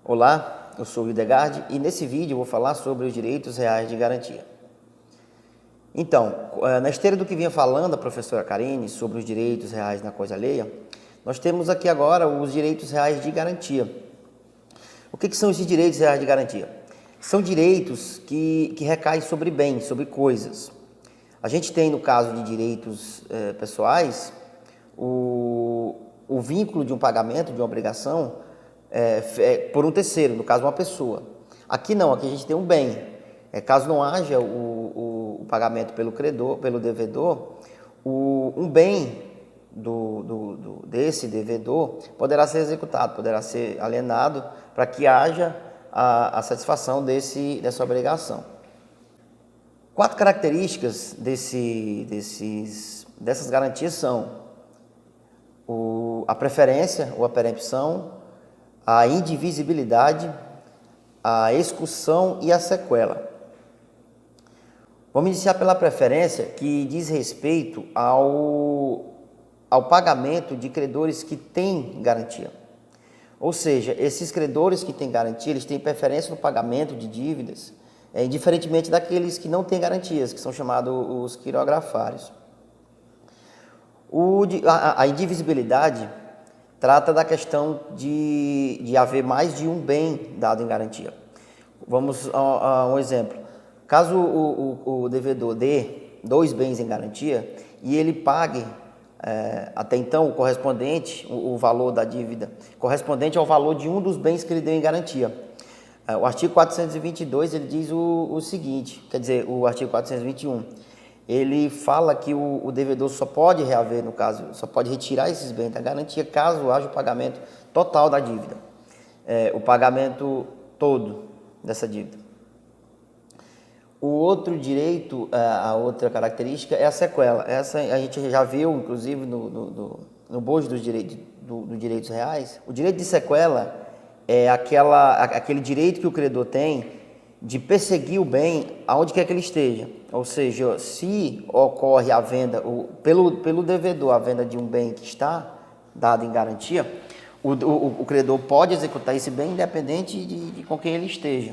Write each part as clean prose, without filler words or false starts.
Olá, eu sou o Hildegard e nesse vídeo eu vou falar sobre os direitos reais de garantia. Então, na esteira do que vinha falando a professora Karine sobre os direitos reais na coisa alheia, nós temos aqui agora os direitos reais de garantia. O que são esses direitos reais de garantia? São direitos que recaem sobre bens, sobre coisas. A gente tem, no caso de direitos pessoais, o vínculo de um pagamento, de uma obrigação, por um terceiro, no caso uma pessoa. Aqui não, aqui a gente tem um bem. Caso não haja o pagamento pelo credor, pelo devedor, um bem desse devedor poderá ser executado, poderá ser alienado para que haja a satisfação dessa obrigação. 4 características dessas garantias são a preferência ou a perempção, a indivisibilidade, a excursão e a sequela. Vamos iniciar pela preferência, que diz respeito ao pagamento de credores que têm garantia. Ou seja, esses credores que têm garantia, eles têm preferência no pagamento de dívidas, diferentemente daqueles que não têm garantias, que são chamados os quirografários. A indivisibilidade trata da questão de haver mais de um bem dado em garantia. Vamos a um exemplo. Caso o devedor dê 2 bens em garantia e ele pague até então o correspondente, o valor da dívida, correspondente ao valor de um dos bens que ele deu em garantia. O artigo 422 ele diz o seguinte, quer dizer, o artigo 421, ele fala que o devedor só pode reaver, no caso, só pode retirar esses bens da garantia caso haja o pagamento total da dívida, o pagamento todo dessa dívida. O outro direito, a outra característica é a sequela. Essa a gente já viu, inclusive, no bojo dos direitos reais. O direito de sequela é aquele direito que o credor tem de perseguir o bem aonde quer que ele esteja. Ou seja, se ocorre a venda, pelo devedor, a venda de um bem que está dado em garantia, o credor pode executar esse bem independente de com quem ele esteja.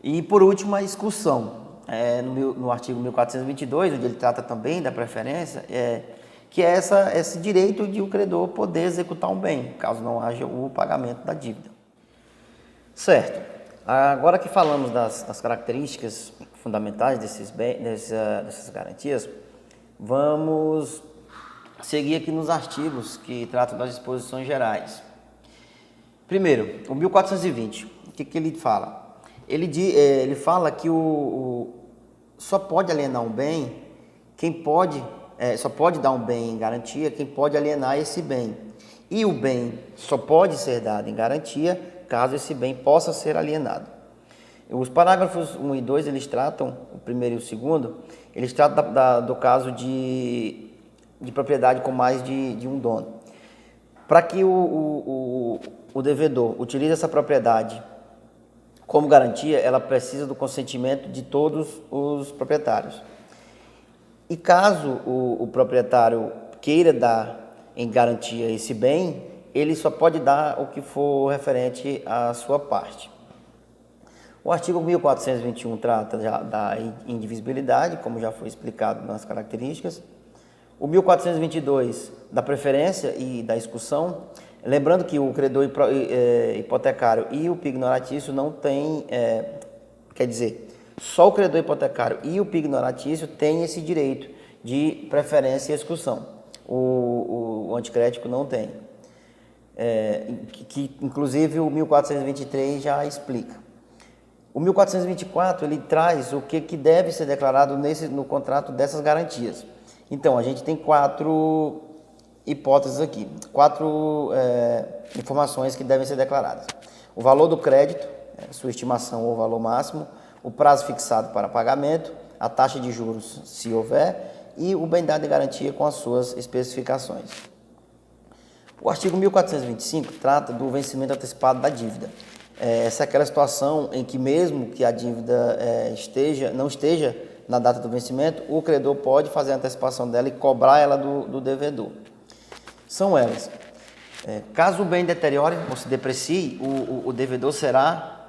E, por último, a excursão. No artigo 1422, onde ele trata também da preferência, que é esse direito de o credor poder executar um bem, caso não haja o pagamento da dívida. Certo. Agora que falamos das características fundamentais dessas garantias, vamos seguir aqui nos artigos que tratam das disposições gerais. Primeiro, o 1420, o que ele fala? Ele fala que só pode alienar um bem só pode dar um bem em garantia quem pode alienar esse bem. E o bem só pode ser dado em garantia caso esse bem possa ser alienado. Os parágrafos 1 e 2, eles tratam, o primeiro e o segundo, eles tratam do caso de propriedade com mais de um dono. Para que o devedor utilize essa propriedade como garantia, ela precisa do consentimento de todos os proprietários. E caso o proprietário queira dar em garantia esse bem, ele só pode dar o que for referente à sua parte. O artigo 1421 trata da indivisibilidade, como já foi explicado nas características. O 1422 da preferência e da excursão. Lembrando que o credor hipotecário e o pignoratício não têm, quer dizer, só o credor hipotecário e o pignoratício têm esse direito de preferência e excursão. O anticrético não tem. Que inclusive o 1423 já explica. O 1424 ele traz o que deve ser declarado no contrato dessas garantias. Então, a gente tem 4 hipóteses aqui, 4 informações que devem ser declaradas. O valor do crédito, sua estimação ou valor máximo, o prazo fixado para pagamento, a taxa de juros, se houver, e o bem dado de garantia com as suas especificações. O artigo 1425 trata do vencimento antecipado da dívida. Essa é aquela situação em que mesmo que a dívida não esteja na data do vencimento, o credor pode fazer a antecipação dela e cobrar ela do devedor. São elas: Caso o bem deteriore ou se deprecie, o devedor será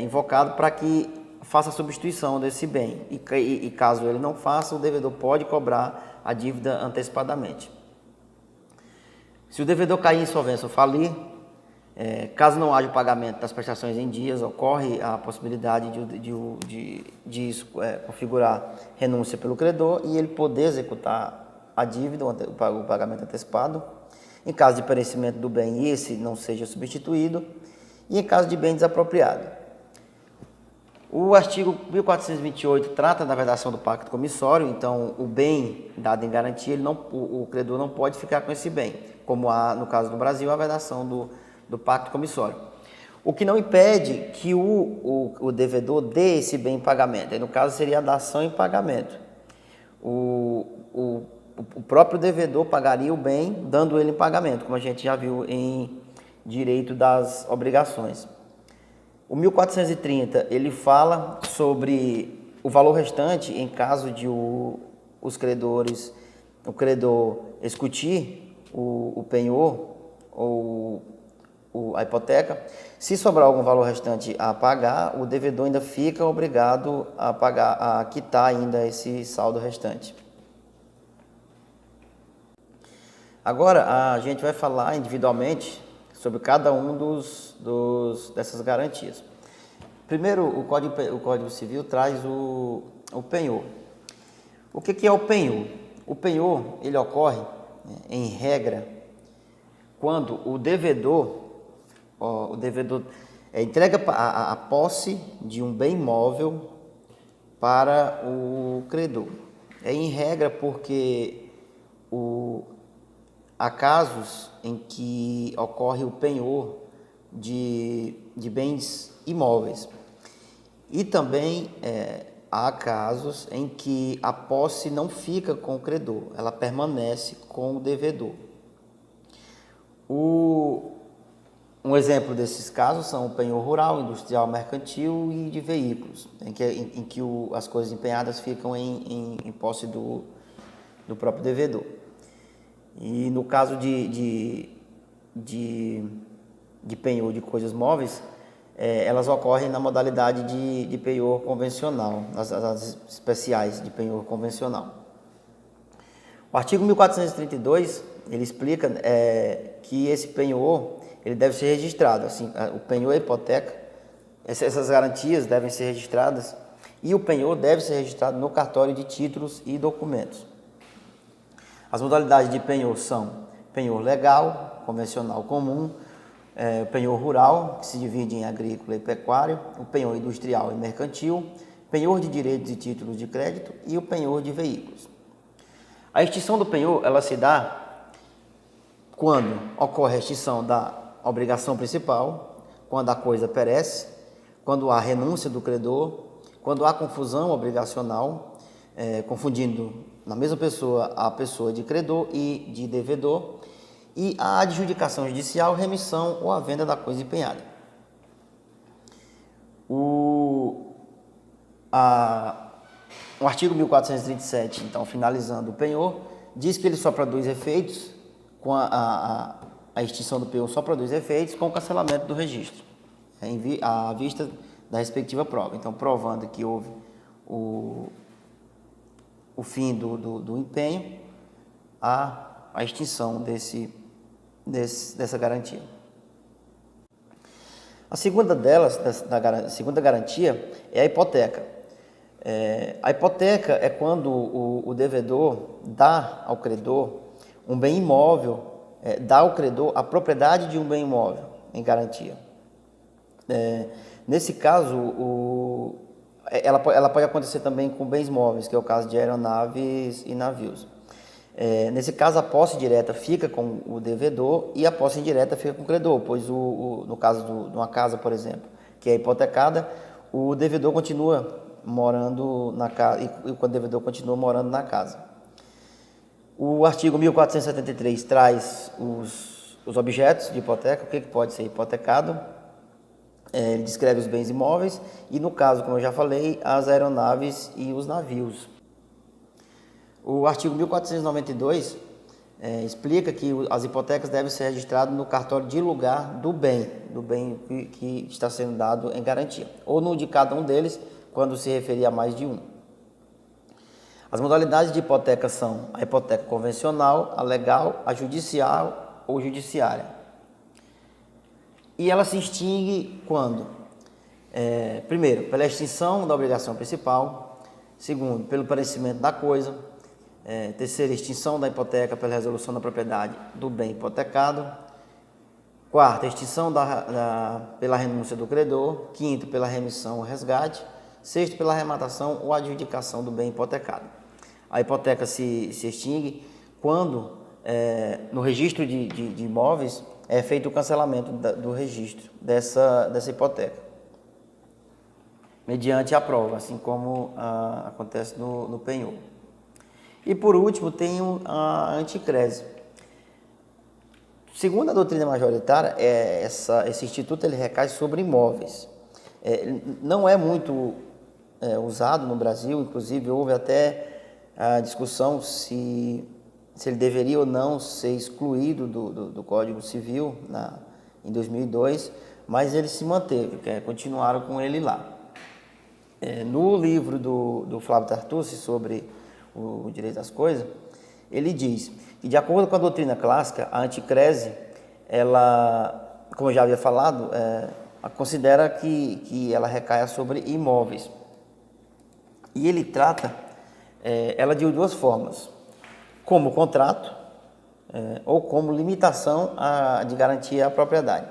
invocado para que faça a substituição desse bem. E caso ele não faça, o devedor pode cobrar a dívida antecipadamente. Se o devedor cair em insolvência ou falir, caso não haja o pagamento das prestações em dias, ocorre a possibilidade de isso configurar renúncia pelo credor e ele poder executar a dívida, o pagamento antecipado, em caso de perecimento do bem, esse não seja substituído, e em caso de bem desapropriado. O artigo 1428 trata da vedação do pacto comissório, então o bem dado em garantia, o credor não pode ficar com esse bem, como há, no caso do Brasil, a vedação do pacto comissório. O que não impede que o devedor dê esse bem em pagamento, aí no caso seria a dação em pagamento. O próprio devedor pagaria o bem dando ele em pagamento, como a gente já viu em direito das obrigações. O 1430, ele fala sobre o valor restante em caso de o credor excutir o penhor ou a hipoteca. Se sobrar algum valor restante a pagar, o devedor ainda fica obrigado a quitar ainda esse saldo restante. Agora, a gente vai falar individualmente sobre cada um dessas garantias. Primeiro, o Código Civil traz o penhor. O que é o penhor? O penhor, ele ocorre, em regra, quando o devedor entrega a posse de um bem imóvel para o credor. Em regra, porque há casos em que ocorre o penhor de bens imóveis. E também há casos em que a posse não fica com o credor, ela permanece com o devedor. Um exemplo desses casos são o penhor rural, industrial, mercantil e de veículos, em que as coisas empenhadas ficam em posse do próprio devedor. E no caso de penhor de coisas móveis, elas ocorrem na modalidade de penhor convencional, as especiais de penhor convencional. O artigo 1432, ele explica que esse penhor ele deve ser registrado, assim, o penhor e a hipoteca, essas garantias devem ser registradas e o penhor deve ser registrado no cartório de títulos e documentos. As modalidades de penhor são penhor legal, convencional comum, o penhor rural, que se divide em agrícola e pecuário, o penhor industrial e mercantil, penhor de direitos e títulos de crédito e o penhor de veículos. A extinção do penhor, ela se dá quando ocorre a extinção da obrigação principal, quando a coisa perece, quando há renúncia do credor, quando há confusão obrigacional, confundindo na mesma pessoa a pessoa de credor e de devedor, e a adjudicação judicial, remissão ou a venda da coisa empenhada. O artigo 1437, então, finalizando o penhor, diz que ele só produz efeitos, com a extinção do penhor só produz efeitos com o cancelamento do registro, à vista da respectiva prova. Então, provando que houve o fim do empenho, a extinção dessa garantia. A segunda delas, a segunda garantia, é a hipoteca. A hipoteca é quando o devedor dá ao credor um bem imóvel, dá ao credor a propriedade de um bem imóvel em garantia. Nesse caso, ela pode acontecer também com bens móveis, que é o caso de aeronaves e navios. Nesse caso, a posse direta fica com o devedor e a posse indireta fica com o credor, pois no caso de uma casa, por exemplo, que é hipotecada, o devedor continua morando na casa e o devedor continua morando na casa. O artigo 1473 traz os objetos de hipoteca, o que pode ser hipotecado. Ele descreve os bens imóveis e, no caso, como eu já falei, as aeronaves e os navios. O artigo 1492 explica que as hipotecas devem ser registradas no cartório de lugar do bem que está sendo dado em garantia, ou no de cada um deles, quando se referir a mais de um. As modalidades de hipoteca são a hipoteca convencional, a legal, a judicial ou judiciária. E ela se extingue quando? Primeiro, pela extinção da obrigação principal. Segundo, pelo perecimento da coisa. Terceiro, extinção da hipoteca pela resolução da propriedade do bem hipotecado. Quarto, extinção pela renúncia do credor. Quinto, pela remissão ou resgate. Sexto, pela arrematação ou adjudicação do bem hipotecado. A hipoteca se extingue quando, no registro de imóveis, é feito o cancelamento do registro dessa hipoteca, mediante a prova, assim como acontece no penhor. E por último, tem a anticrese. Segundo a doutrina majoritária, esse instituto ele recai sobre imóveis. Não é muito usado no Brasil, inclusive houve até a discussão se ele deveria ou não ser excluído do Código Civil em 2002, mas ele se manteve, continuaram com ele lá. No livro do Flávio Tartucci sobre o direito das coisas, ele diz que, de acordo com a doutrina clássica, a anticrese, ela, como eu já havia falado, considera que ela recaia sobre imóveis. E ele trata ela de duas formas: como contrato ou como limitação de garantia à propriedade.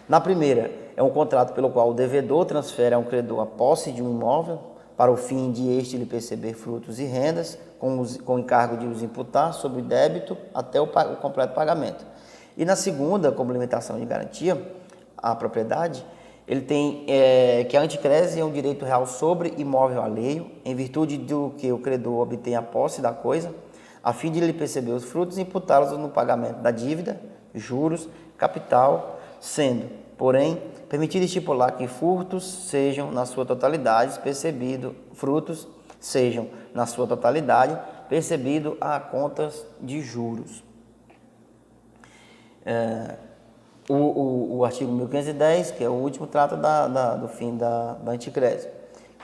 Na primeira, é um contrato pelo qual o devedor transfere a um credor a posse de um imóvel para o fim de este lhe perceber frutos e rendas, com o encargo de os imputar sobre o débito até o completo pagamento. E na segunda, como limitação de garantia à propriedade, ele tem que a anticrese é um direito real sobre imóvel alheio, em virtude do que o credor obtém a posse da coisa, a fim de lhe perceber os frutos e imputá-los no pagamento da dívida, juros, capital, sendo, porém, permitido estipular que frutos sejam na sua totalidade percebido a contas de juros. O artigo 1510, que é o último, trata do fim da anticrese.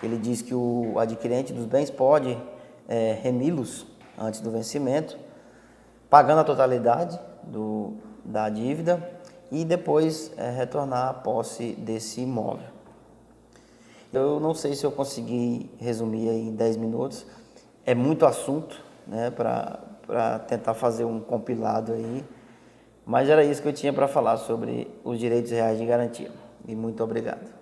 Ele diz que o adquirente dos bens pode remi-los antes do vencimento, pagando a totalidade da dívida e depois retornar a posse desse imóvel. Eu não sei se eu consegui resumir aí em 10 minutos, é muito assunto, né, para tentar fazer um compilado aí, mas era isso que eu tinha para falar sobre os direitos reais de garantia. E muito obrigado.